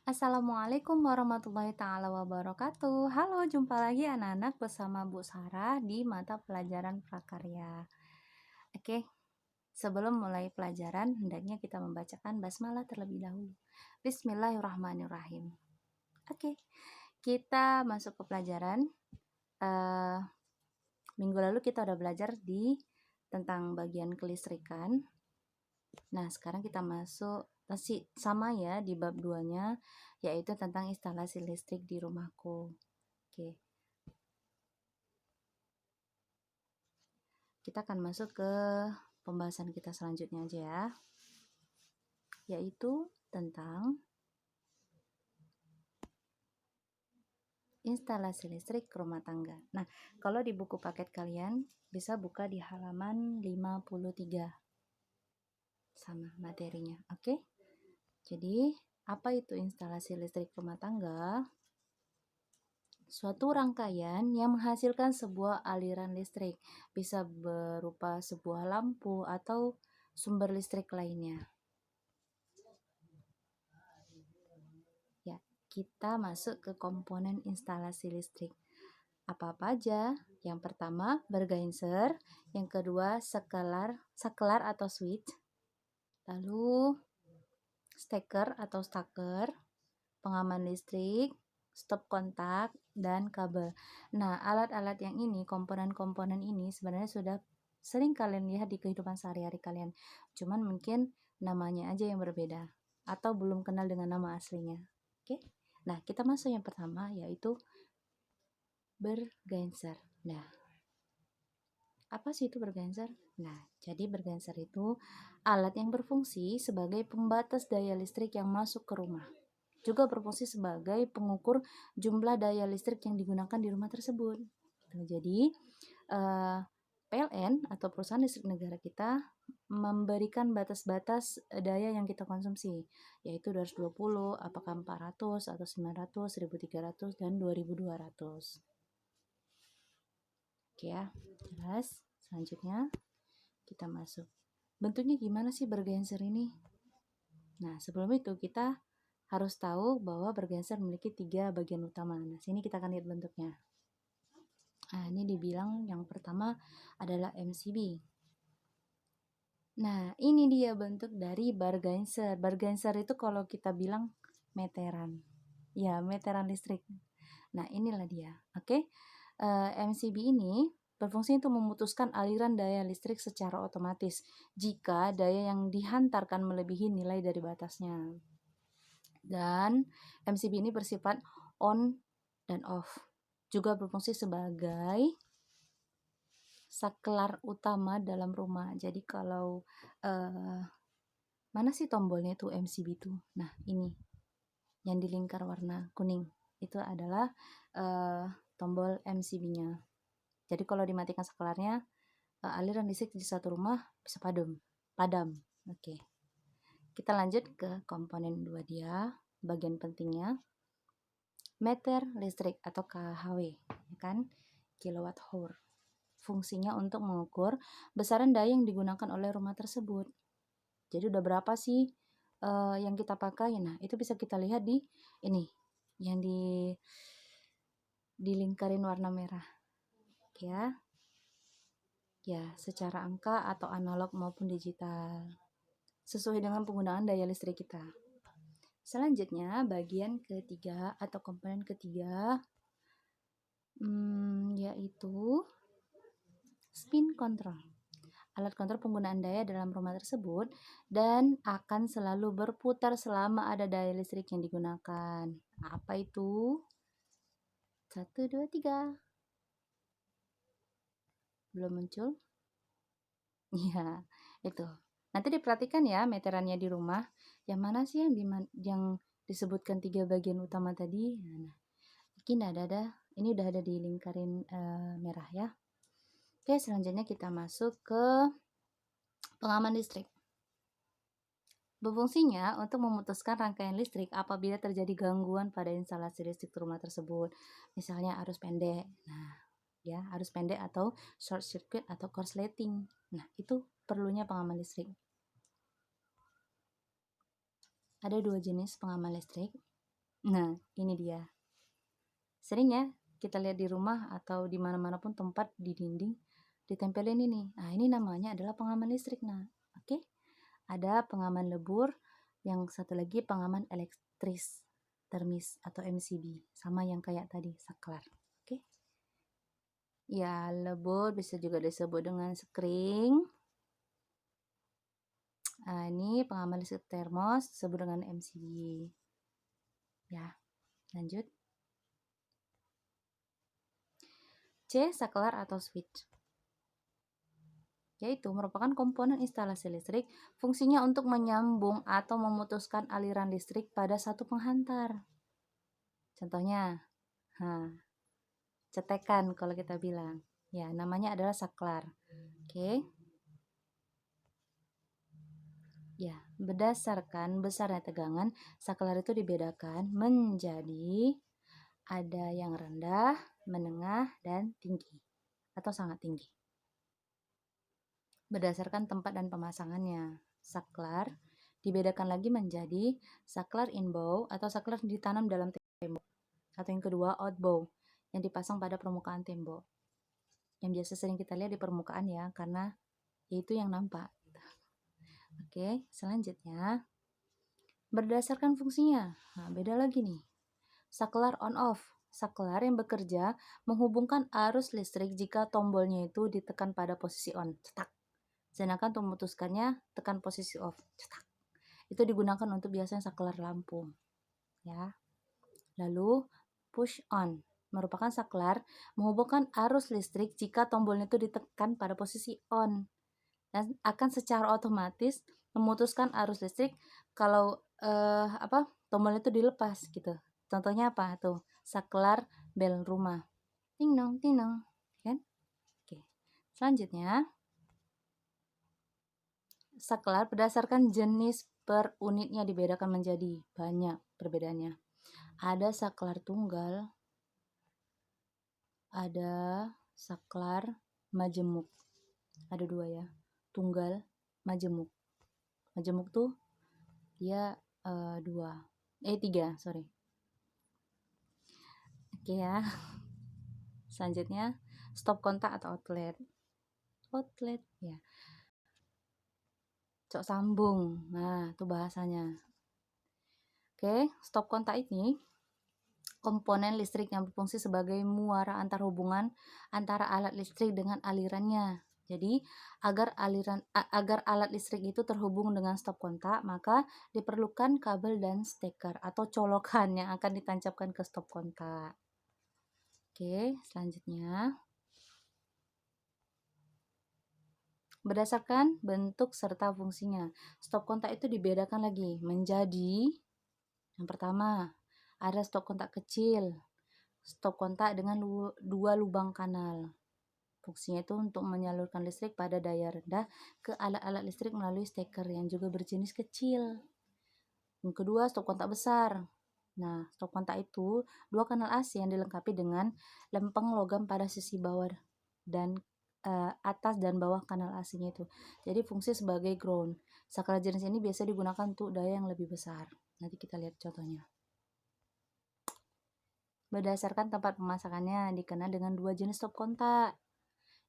Assalamualaikum warahmatullahi taala wabarakatuh. Halo, jumpa lagi anak-anak bersama Bu Sarah di mata pelajaran prakarya. Oke, sebelum mulai pelajaran, hendaknya kita membacakan basmalah terlebih dahulu. Bismillahirrahmanirrahim. Oke, kita masuk ke pelajaran. Minggu lalu kita udah belajar tentang bagian kelistrikan. Nah, sekarang kita masuk masih sama ya di bab 2-nya, yaitu tentang instalasi listrik di rumahku. Oke. Kita akan masuk ke pembahasan kita selanjutnya aja ya. Yaitu tentang instalasi listrik rumah tangga. Nah, kalau di buku paket kalian bisa buka di halaman 53. Sama materinya, oke? Jadi, apa itu instalasi listrik rumah tangga? Suatu rangkaian yang menghasilkan sebuah aliran listrik, bisa berupa sebuah lampu atau sumber listrik lainnya. Ya, kita masuk ke komponen instalasi listrik. Apa-apa aja? Yang pertama, bergenser, yang kedua, saklar atau switch, lalu steker atau staker, pengaman listrik, stop kontak, dan kabel. Nah, alat-alat yang ini, komponen-komponen ini sebenarnya sudah sering kalian lihat di kehidupan sehari-hari kalian. Cuman mungkin namanya aja yang berbeda atau belum kenal dengan nama aslinya. Oke? Nah, kita masuk yang pertama yaitu bergenser. Nah, apa sih itu bergenser? Nah, jadi bergenser itu alat yang berfungsi sebagai pembatas daya listrik yang masuk ke rumah. Juga berfungsi sebagai pengukur jumlah daya listrik yang digunakan di rumah tersebut. Jadi, PLN atau perusahaan listrik negara kita memberikan batas-batas daya yang kita konsumsi, yaitu 220, apakah 400 atau 900, 1300 dan 2200. Oke ya, jelas. Selanjutnya kita masuk. Bentuknya gimana sih bergenser ini? Nah, sebelum itu kita harus tahu bahwa bergenser memiliki 3 bagian utama. Nah, sini kita akan lihat bentuknya. Nah, ini dibilang yang pertama adalah MCB. Nah, ini dia bentuk dari bergenser. Bergenser itu kalau kita bilang meteran. Ya, meteran listrik. Nah, inilah dia. Oke. MCB ini berfungsi untuk memutuskan aliran daya listrik secara otomatis jika daya yang dihantarkan melebihi nilai dari batasnya. Dan MCB ini bersifat on dan off. Juga berfungsi sebagai saklar utama dalam rumah. Jadi kalau mana sih tombolnya itu MCB itu? Nah, ini yang di lingkar warna kuning itu adalah tombol MCB-nya. Jadi kalau dimatikan saklarnya, aliran listrik di satu rumah bisa padam. Oke. Kita lanjut ke komponen 2 dia, bagian pentingnya. Meter listrik atau KHW, ya kan? Kilowatt hour. Fungsinya untuk mengukur besaran daya yang digunakan oleh rumah tersebut. Jadi udah berapa sih yang kita pakai? Nah, itu bisa kita lihat di ini, yang dilingkarin warna merah. Ya. Ya, secara angka atau analog maupun digital. Sesuai dengan penggunaan daya listrik kita. Selanjutnya, bagian ketiga atau komponen ketiga yaitu spin control. Alat kontrol penggunaan daya dalam rumah tersebut dan akan selalu berputar selama ada daya listrik yang digunakan. Apa itu? 1, 2, 3. Belum muncul? Ya, itu. Nanti diperhatikan ya meterannya di rumah. Yang mana sih yang disebutkan 3 bagian utama tadi? Nah, ini ini udah ada di lingkarin merah ya. Oke, selanjutnya kita masuk ke pengaman listrik. Berfungsinya untuk memutuskan rangkaian listrik apabila terjadi gangguan pada instalasi listrik rumah tersebut. Misalnya arus pendek. Nah, ya, arus pendek atau short circuit atau korsleting. Nah, itu perlunya pengaman listrik. Ada 2 jenis pengaman listrik. Nah, ini dia. Sering ya kita lihat di rumah atau di mana-mana pun tempat di dinding ditempelin ini. Nah, ini namanya adalah pengaman listrik. Nah, oke. Ada pengaman lebur, yang satu lagi pengaman elektris termis atau MCB, sama yang kayak tadi saklar. Oke. Ya, lebur bisa juga disebut dengan sekring. Nah, ini pengaman listrik termos disebut dengan MCB. Ya, lanjut. C. Saklar atau switch, yaitu merupakan komponen instalasi listrik, fungsinya untuk menyambung atau memutuskan aliran listrik pada satu penghantar. Contohnya, cetekan kalau kita bilang. Ya, namanya adalah saklar. Oke. Ya, berdasarkan besarnya tegangan, saklar itu dibedakan menjadi ada yang rendah, menengah, dan tinggi atau sangat tinggi. Berdasarkan tempat dan pemasangannya, saklar dibedakan lagi menjadi saklar inbow atau saklar ditanam dalam tembok. Atau yang kedua, outbow yang dipasang pada permukaan tembok. Yang biasa sering kita lihat di permukaan ya, karena itu yang nampak. Oke, selanjutnya berdasarkan fungsinya. Nah, beda lagi nih. Saklar on off. Saklar yang bekerja menghubungkan arus listrik jika tombolnya itu ditekan pada posisi on. Cetak. Sedangkan untuk memutuskannya tekan posisi off. Cetak. Itu digunakan untuk biasanya saklar lampu. Ya. Lalu push on merupakan saklar menghubungkan arus listrik jika tombolnya itu ditekan pada posisi on, dan akan secara otomatis memutuskan arus listrik kalau tombolnya itu dilepas gitu. Contohnya apa tuh? Saklar bel rumah. Ting dong, kan? Oke. Selanjutnya, saklar berdasarkan jenis per unitnya dibedakan menjadi banyak perbedaannya. Ada saklar tunggal, ada saklar majemuk. Ada dua ya, tunggal, majemuk. Majemuk tuh dia tiga, sorry. Oke ya. Selanjutnya, stop kontak atau outlet. Outlet ya. Cok sambung. Nah, itu bahasanya. Oke, stop kontak ini komponen listrik yang berfungsi sebagai muara antar hubungan antara alat listrik dengan alirannya. Jadi, agar alat listrik itu terhubung dengan stop kontak, maka diperlukan kabel dan steker atau colokan yang akan ditancapkan ke stop kontak. Oke, selanjutnya. Berdasarkan bentuk serta fungsinya, stop kontak itu dibedakan lagi menjadi yang pertama, ada stop kontak kecil, stop kontak dengan dua lubang kanal. Fungsinya itu untuk menyalurkan listrik pada daya rendah ke alat-alat listrik melalui steker yang juga berjenis kecil. Yang kedua, stop kontak besar. Nah, stop kontak itu dua kanal AC yang dilengkapi dengan lempeng logam pada sisi bawah dan atas dan bawah kanal AC-nya itu. Jadi fungsi sebagai ground. Saklar jenis ini biasa digunakan untuk daya yang lebih besar. Nanti kita lihat contohnya. Berdasarkan tempat pemasangannya dikenal dengan dua jenis stop kontak.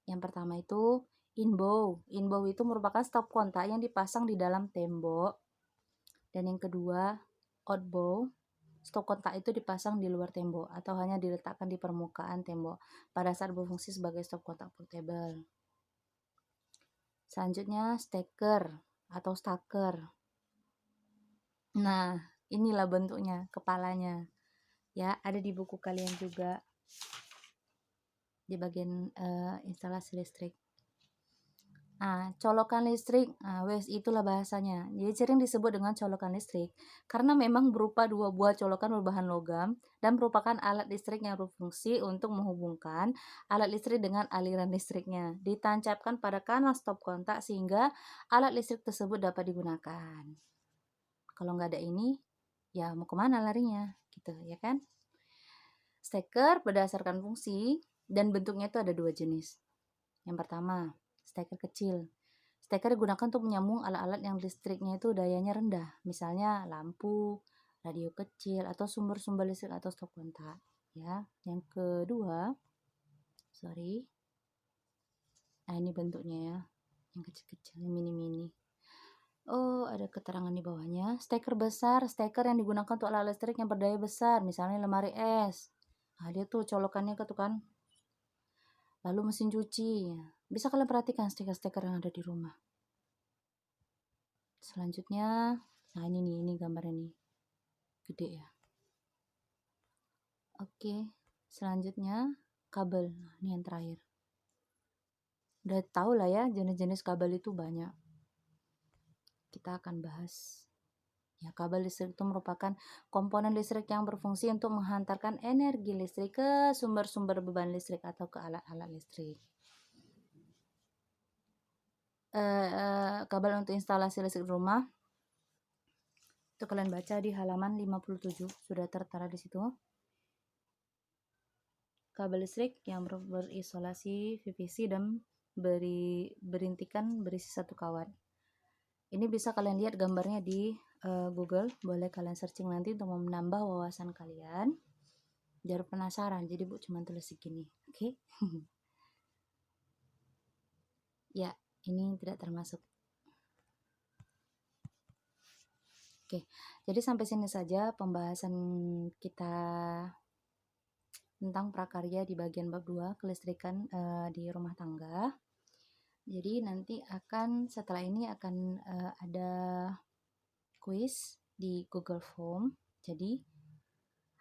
Yang pertama itu inbow. Inbow itu merupakan stop kontak yang dipasang di dalam tembok. Dan yang kedua, outbow. Stop kontak itu dipasang di luar tembok atau hanya diletakkan di permukaan tembok pada saat berfungsi sebagai stop kontak portable. Selanjutnya, steker atau staker. Nah, inilah bentuknya, kepalanya. Ya, ada di buku kalian juga di bagian instalasi listrik. Colokan listrik, itulah bahasanya. Jadi sering disebut dengan colokan listrik karena memang berupa dua buah colokan berbahan logam dan merupakan alat listrik yang berfungsi untuk menghubungkan alat listrik dengan aliran listriknya. Ditancapkan pada kanal stop kontak sehingga alat listrik tersebut dapat digunakan. Kalau nggak ada ini, ya mau kemana larinya, gitu ya kan? Steker berdasarkan fungsi dan bentuknya itu ada dua jenis. Yang pertama, steker kecil. Steker digunakan untuk menyambung alat-alat yang listriknya itu dayanya rendah, misalnya lampu, radio kecil atau sumber-sumber listrik atau stop kontak ya. Yang kedua, sorry. Nah, ini bentuknya ya. Yang kecil-kecil, yang mini-mini. Oh, ada keterangan di bawahnya. Steker besar, steker yang digunakan untuk alat listrik yang berdaya besar, misalnya lemari es. Nah, dia tuh colokannya tuh kan. Lalu mesin cuci. Bisa kalian perhatikan steker-steker yang ada di rumah. Selanjutnya, nah ini nih, ini gambarnya nih. Gede ya. Oke, selanjutnya kabel. Nah, ini yang terakhir. Udah tahu lah ya, jenis-jenis kabel itu banyak. Kita akan bahas. Ya, kabel listrik itu merupakan komponen listrik yang berfungsi untuk menghantarkan energi listrik ke sumber-sumber beban listrik atau ke alat-alat listrik. Kabel untuk instalasi listrik rumah itu kalian baca di halaman 57, sudah tertera di situ. Kabel listrik yang berisolasi PVC dan berintikan berisi satu kawat. Ini bisa kalian lihat gambarnya di Google, boleh kalian searching nanti untuk menambah wawasan kalian. Biar penasaran, jadi Bu cuma tulis segini, oke? Ya, ini tidak termasuk. Oke, jadi sampai sini saja pembahasan kita tentang prakarya di bagian bab 2, kelistrikan di rumah tangga. Jadi nanti setelah ini akan ada kuis di Google Form. Jadi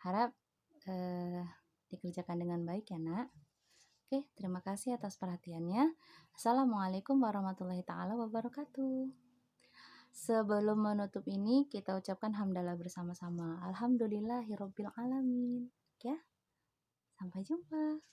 harap dikerjakan dengan baik ya nak. Oke, terima kasih atas perhatiannya. Assalamualaikum warahmatullahi taala wabarakatuh. Sebelum menutup ini kita ucapkan hamdalah bersama-sama. Alhamdulillahirabbil alamin. Ya. Sampai jumpa.